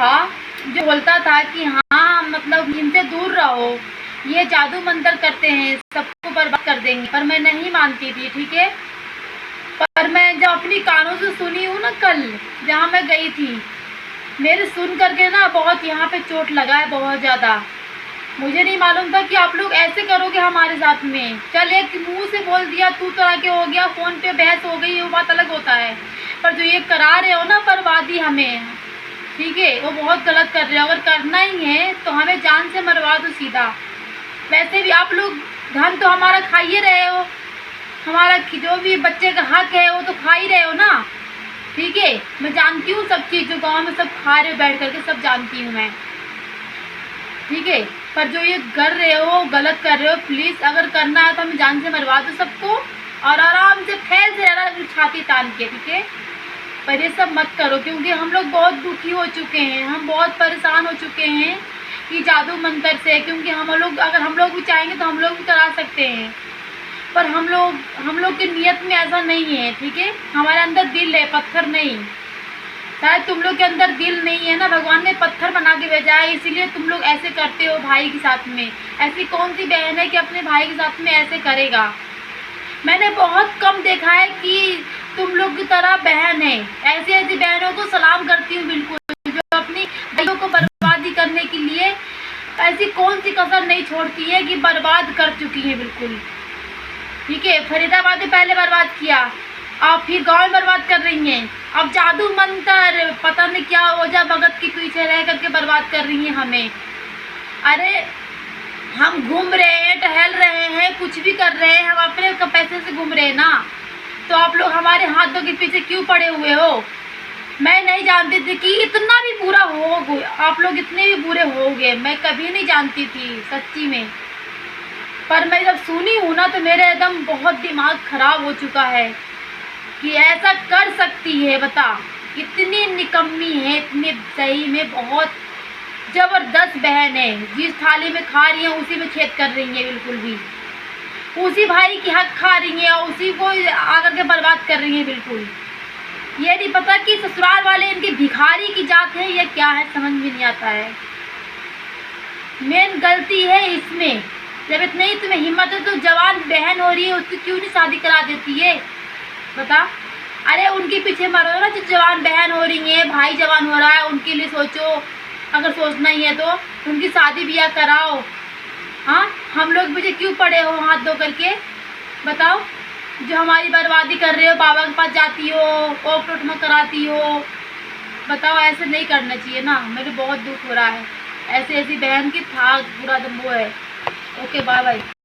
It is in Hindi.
था जो बोलता था कि हाँ मतलब इनसे दूर रहो, ये जादू मंतर करते हैं, सबको बर्बाद कर देंगे, पर मैं नहीं मानती थी, ठीक है। पर मैं जब अपनी कानों से सुनी हूँ ना, कल जहाँ मैं गई थी, मेरे सुन करके ना बहुत यहाँ पे चोट लगा है, बहुत ज़्यादा। मुझे नहीं मालूम था कि आप लोग ऐसे करोगे हमारे साथ में। चल एक मुंह से बोल दिया, तू तो आके हो गया, फ़ोन पे बहस हो गई, वो बात अलग होता है, पर जो ये करा रहे हो ना बर्बादी हमें, ठीक है, वो बहुत गलत कर रहे हो। अगर करना ही है तो हमें जान से मरवा दो सीधा। वैसे भी आप लोग धन तो हमारा खा ही रहे हो, हमारा जो भी बच्चे का हक है वो तो खा ही रहे हो ना, ठीक है। मैं जानती हूँ सब चीज़, जो गाँव में सब खा रहे हो बैठ करके, सब जानती हूँ मैं, ठीक है। पर जो ये कर रहे हो गलत कर रहे हो। प्लीज़ अगर करना है तो हमें जान से मरवा दो सबको, और आराम से फैल से रहना छाती तान के, ठीक है। पर ये सब मत करो, क्योंकि हम लोग बहुत दुखी हो चुके हैं, हम बहुत परेशान हो चुके हैं कि जादू मंतर से। क्योंकि हम लोग अगर हम लोग भी चाहेंगे तो हम लोग भी करा सकते हैं, पर हम लोग की नीयत में ऐसा नहीं है, ठीक है। हमारे अंदर दिल है, पत्थर नहीं। शायद तुम लोग के अंदर दिल नहीं है ना, भगवान ने पत्थर बना के भेजा है, इसीलिए तुम लोग ऐसे करते हो भाई के साथ में। ऐसी कौन सी बहन है कि अपने भाई के साथ में ऐसे करेगा। मैंने बहुत कम देखा है कि तुम लोग की तरह बहन है। ऐसी ऐसी बहनों को सलाम करती हूँ बिल्कुल, जो अपनी भाइयों को बर्बादी करने के लिए ऐसी कौन सी कसर नहीं छोड़ती है कि बर्बाद कर चुकी है बिल्कुल, ठीक है। फरीदाबाद में पहले बर्बाद किया, आप फिर गांव में बर्बाद कर रही हैं, अब जादू मंतर पता नहीं क्या ओझा भगत के पीछे रह करके बर्बाद कर रही हैं हमें। अरे हम घूम रहे हैं, टहल रहे हैं, कुछ भी कर रहे हैं, हम अपने पैसे से घूम रहे हैं ना, तो आप लोग हमारे हाथों के पीछे क्यों पड़े हुए हो। मैं नहीं जानती थी कि इतना भी बुरा हो, आप लोग इतने भी बुरे होगे, मैं कभी नहीं जानती थी सच्ची में। पर मैं जब सुनी हूँ ना तो मेरे एकदम बहुत दिमाग खराब हो चुका है कि ऐसा कर सकती है, बता। इतनी निकम्मी है, इतनी सही में बहुत ज़बरदस्त बहन है, जिस थाली में खा रही है उसी में छेद कर रही है, बिल्कुल भी उसी भाई की हक खा रही है, उसी को आकर के बर्बाद कर रही है बिल्कुल। ये नहीं पता कि ससुराल वाले इनके भिखारी की जात है या क्या है, समझ में नहीं आता है। मेन गलती है इसमें। जब इतनी ही तुम्हें हिम्मत है तो जवान बहन हो रही है उसकी क्यों नहीं शादी करा देती है, बता। अरे उनके पीछे मरो ना, जो जवान बहन हो रही है, भाई जवान हो रहा है, उनके लिए सोचो। अगर सोचना ही है तो उनकी शादी ब्याह कराओ। हाँ, हम लोग पीछे क्यों पड़े हो हाथ धो करके, बताओ। जो हमारी बर्बादी कर रहे हो, बाबा के पास जाती हो, ओप टोट में कराती हो, बताओ। ऐसे नहीं करना चाहिए ना, मेरे बहुत दुख हो रहा है। ऐसी ऐसी बहन की था पूरा दम वो है। Okay bye bye.